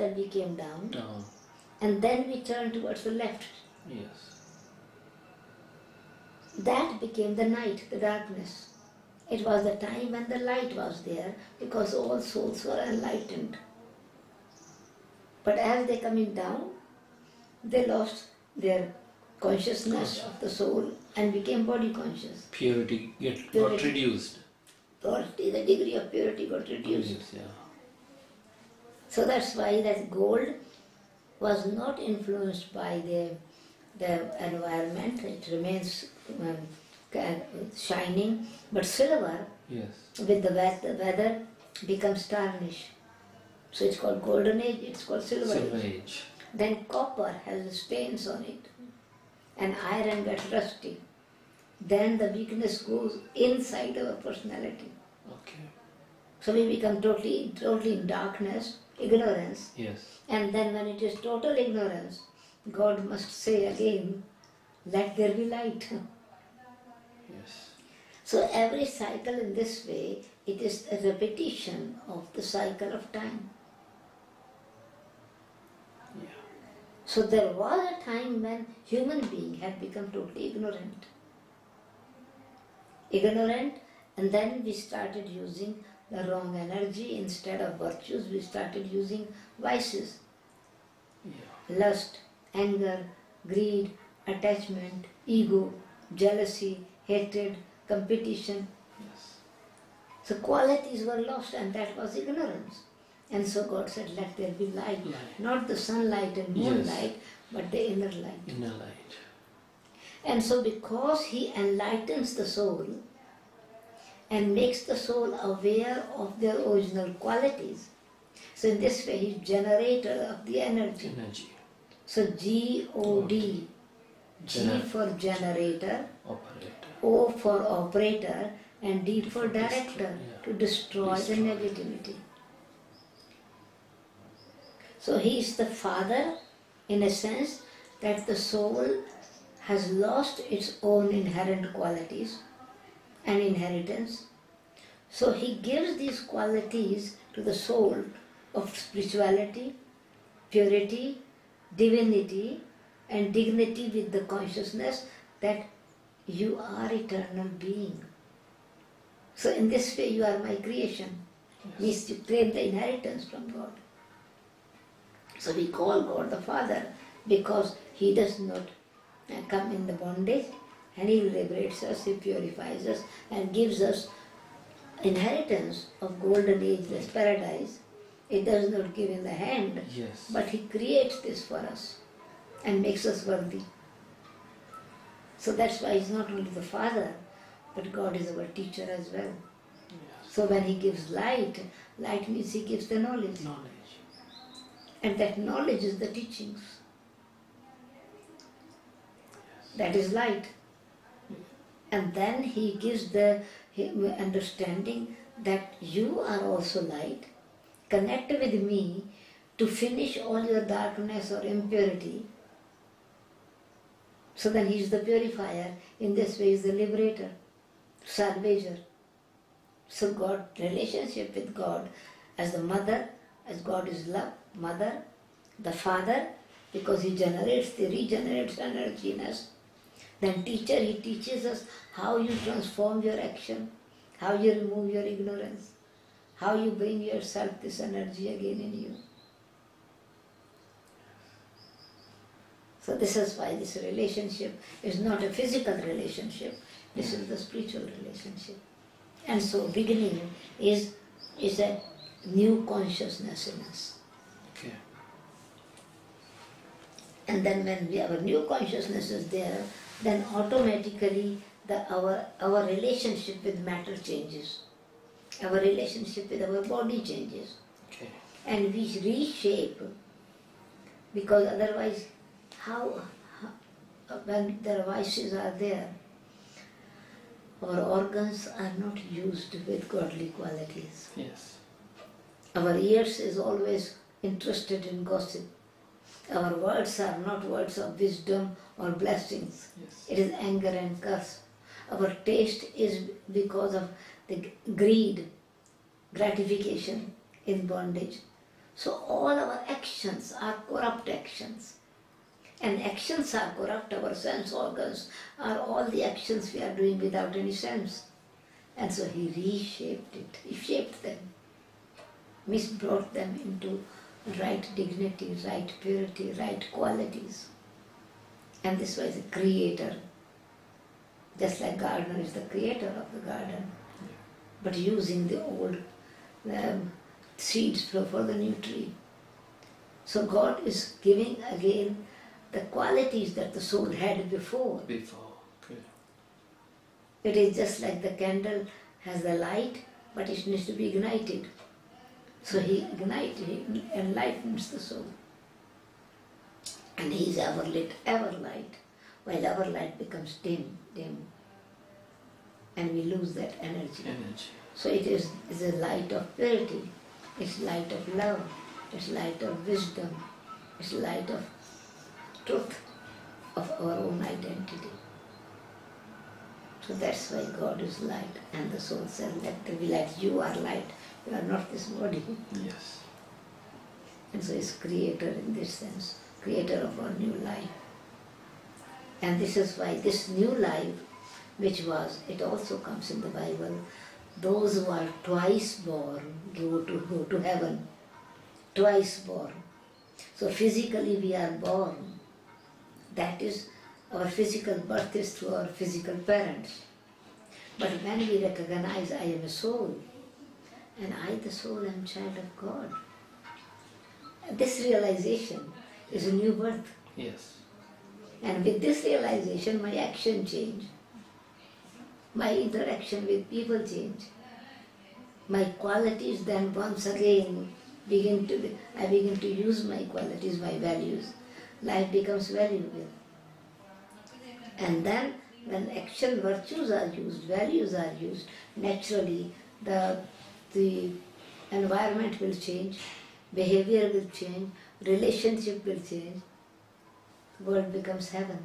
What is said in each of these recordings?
that we came down, Down. and then we turned towards the left. Yes. That became the night, the darkness. It was the time when the light was there, because all souls were enlightened. But as they coming down, they lost their consciousness of the soul and became body conscious. Purity got Purity. reduced. Purity, the degree of purity got reduced. Yes, yeah. So that's why that gold was not influenced by the environment. It remains shining, but silver Yes. with the weather becomes tarnished. So it's called golden age, it's called silver Silver age. age. Then copper has stains on it, and iron gets rusty. Then the weakness goes inside our personality. Okay. So we become totally in darkness, ignorance. Yes. And then when it is total ignorance, God must say again, let there be light. Yes. So every cycle in this way, it is a repetition of the cycle of time. Yeah. So there was a time when human being had become totally ignorant. And then we started using the wrong energy. Instead of virtues, we started using vices. Yeah. Lust, anger, greed, attachment, ego, jealousy, hatred, competition. Yes. So qualities were lost, and that was ignorance. And so God said, let there be light. Light. Not the sunlight and moonlight, but the inner light. Inner light. And so because He enlightens the soul and makes the soul aware of their original qualities, so in this way He is generator of the energy. Energy. So G-O-D, G Gener- for generator, Operator. O for operator, and D for director, yeah. to destroy the Destroy. negativity. So He is the Father, in a sense that the soul has lost its own inherent qualities and inheritance. So He gives these qualities to the soul of spirituality, purity, divinity, and dignity, with the consciousness that you are eternal being. So in this way you are my creation. Yes. Means to claim the inheritance from God. So we call God the Father because He does not come in the bondage, and He liberates us, He purifies us and gives us inheritance of golden age, this paradise. It does not give in the hand, Yes. but He creates this for us and makes us worthy. So that's why He's not only the Father, but God is our teacher as well. Yes. So when He gives light, light means He gives the knowledge. Knowledge. And that knowledge is the teachings. That is light. And then He gives the understanding that you are also light. Connect with me to finish all your darkness or impurity. So then He is the purifier. In this way He is the liberator, salvager. So God, relationship with God as the mother, as God is love, mother, the Father, because He regenerates energy in us. Then teacher, He teaches us how you transform your action, how you remove your ignorance, how you bring yourself this energy again in you. So this is why this relationship is not a physical relationship, this is the spiritual relationship. And so beginning is a new consciousness in us. Okay. And then when our new consciousness is there, then automatically our relationship with matter changes. Our relationship with our body changes. Okay. And we reshape, because otherwise when the vices are there, our organs are not used with godly qualities. Yes. Our ears is always interested in gossip. Our words are not words of wisdom or blessings. Yes. It is anger and curse. Our taste is because of the greed, gratification in bondage. So all our actions are corrupt actions. And actions are corrupt, our sense organs are all the actions we are doing without any sense. And so he reshaped it, he shaped them, brought them into right dignity, right purity, right qualities. And this was a creator. Just like gardener is the creator of the garden, but using the old seeds for the new tree. So God is giving again the qualities that the soul had before. Okay. It is just like the candle has the light, but it needs to be ignited. So he enlightens the soul. And he is ever lit, ever light, while our light becomes dim. And we lose that energy. So it is a light of purity, it's light of love, it's light of wisdom, it's light of truth of our own identity. So that's why God is light, and the soul says, let there be light. You are light, you are not this body. Yes. And so he's creator in this sense, creator of our new life. And this is why this new life, which was, it also comes in the Bible, those who are twice born go to heaven. Twice born. So physically we are born. That is, our physical birth is through our physical parents. But when we recognize I am a soul, and I, the soul, am child of God, this realization is a new birth. Yes. And with this realization, my action change. My interaction with people change. My qualities then once again I begin to use my qualities, my values. Life becomes valuable. And then when action virtues are used, values are used, naturally the environment will change, behavior will change, relationship will change, the world becomes heaven.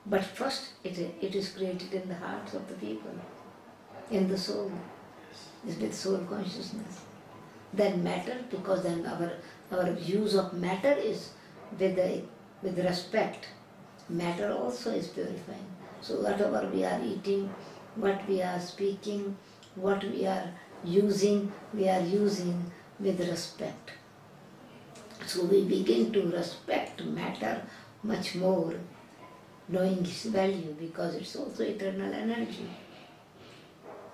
But first it is created in the hearts of the people, in the soul, is with soul consciousness. Then matter, because then our use of matter is with respect. Matter also is purifying. So whatever we are eating, what we are speaking, what we are using with respect. So we begin to respect matter much more, knowing its value, because it's also eternal energy.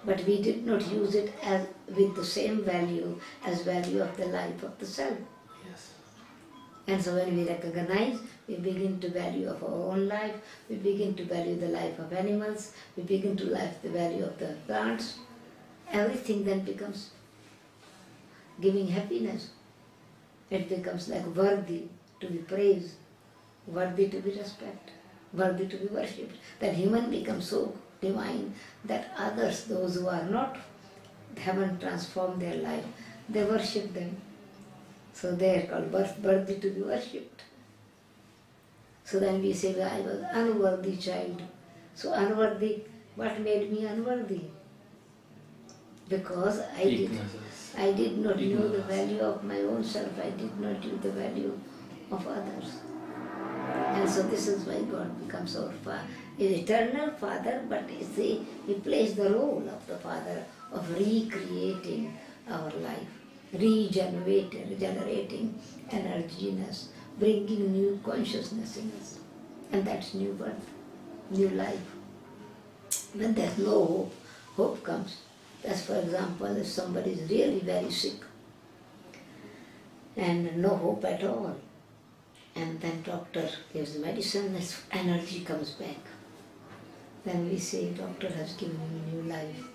But we did not use it as with the same value as value of the life of the self. Yes. And so when we recognize, we begin to value of our own life, we begin to value the life of animals, we begin to life the value of the plants. Everything then becomes giving happiness. It becomes like worthy to be praised, worthy to be respected, worthy to be worshipped. That human becomes so divine that others, those who are not, haven't transformed their life, they worship them. So they are called worthy to be worshipped. So then we say, well, I was unworthy child. So unworthy, what made me unworthy? Because I did not know the value of my own self, I did not know the value of others. And so this is why God becomes our Father. He is eternal Father, but he plays the role of the Father of recreating our life, regenerating energy in us, bringing new consciousness in us. And that's new birth, new life. When there's no hope, hope comes. That's, for example, if somebody is really very sick and no hope at all, and then doctor gives medicine, his energy comes back. Then we say, doctor has given you new life.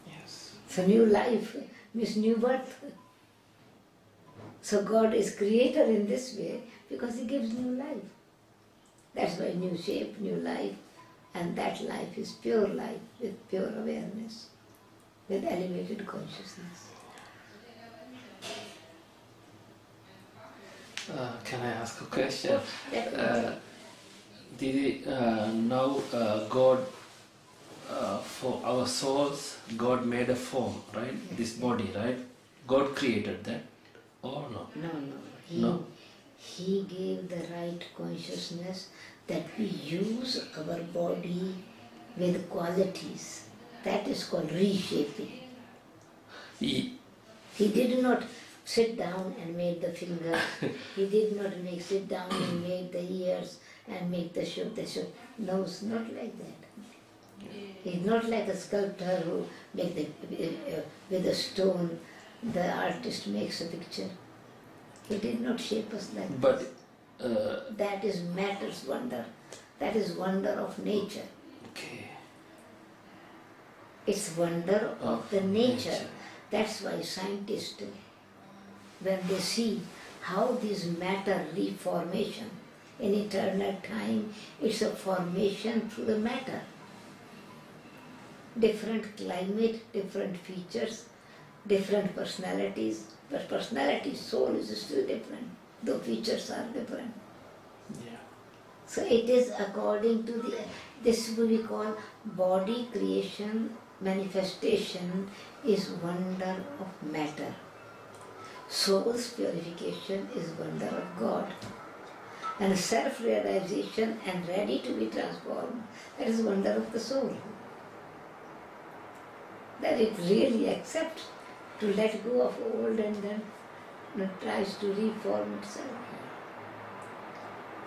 Yes. So new life means new birth. So God is creator in this way because he gives new life. That's why new shape, new life, and that life is pure life with pure awareness, with elevated consciousness. Can I ask a question? Definitely. Now God, for our souls, God made a form, right? Yes. This body, right? God created that or no? No, no. No. He gave the right consciousness that we use our body with qualities. That is called reshaping. He, He did not sit down and make the finger. He did not sit down and make the ears and make the shoe. No, it's not like that. He's not like a sculptor who make with a stone, the artist makes a picture. He did not shape us like but this. That is matter's wonder. That is wonder of nature. okay. It's wonder of the nature. That's why scientists, when they see how this matter reformation in eternal time, it's a formation through the matter. Different climate, different features, different personalities, but personality, soul is still different, though features are different. Yeah. So it is according to this we call body creation, manifestation is wonder of matter. Soul's purification is wonder of God. And self-realization and ready to be transformed, that is wonder of the soul. That it really accepts to let go of old and then tries to reform itself.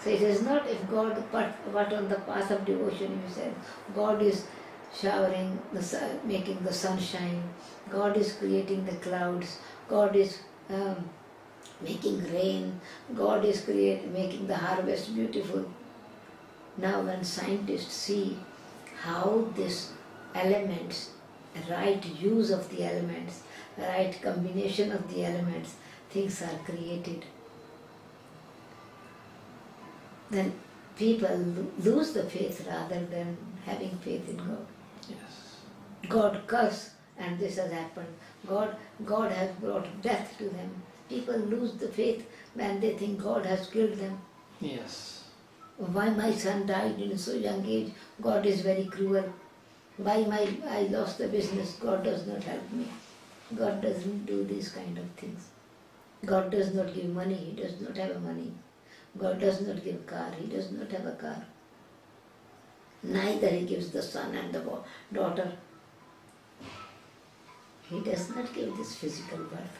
So it is not if God, but on the path of devotion you said, God is showering, making the sunshine, God is creating the clouds, God is making rain, God is making the harvest beautiful. Now when scientists see how these elements, right use of the elements, right combination of the elements, things are created, then people lose the faith rather than having faith in God. Yes. God curse and this has happened. God has brought death to them. People lose the faith when they think God has killed them. Yes. Why my son died in so young age? God is very cruel. Why I lost the business? God does not help me. God doesn't do these kind of things. God does not give money. He does not have money. God does not give car. He does not have a car. Neither he gives the son and the daughter. He does not give this physical birth.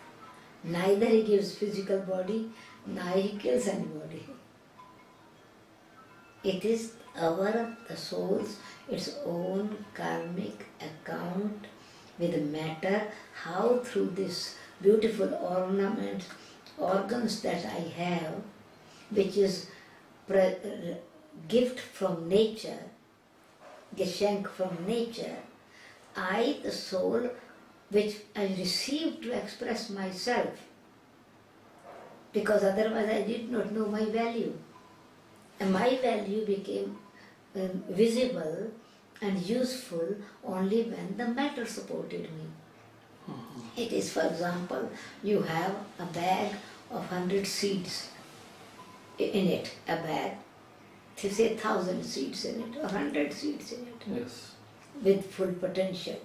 Neither he gives physical body, neither he kills anybody. It is the soul's, its own karmic account with matter, how through this beautiful organs that I have, which is gift from nature, geschenk from nature, I, the soul, which I received to express myself, because otherwise I did not know my value. And my value became visible and useful only when the matter supported me. It is, for example, you have a bag of 100 seeds in it, a bag, say 1,000 seeds in it, or 100 seeds in it, Yes. with full potential.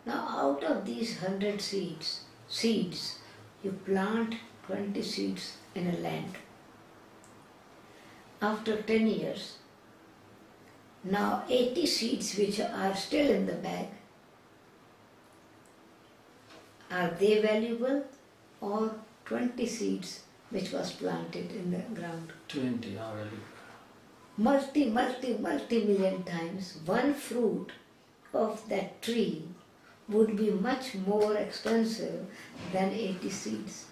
Now out of these 100 seeds, you plant 20 seeds in a land. After 10 years, now 80 seeds which are still in the bag, are they valuable, or 20 seeds which was planted in the ground? 20 already. Multi-million times, one fruit of that tree would be much more expensive than 80 seeds.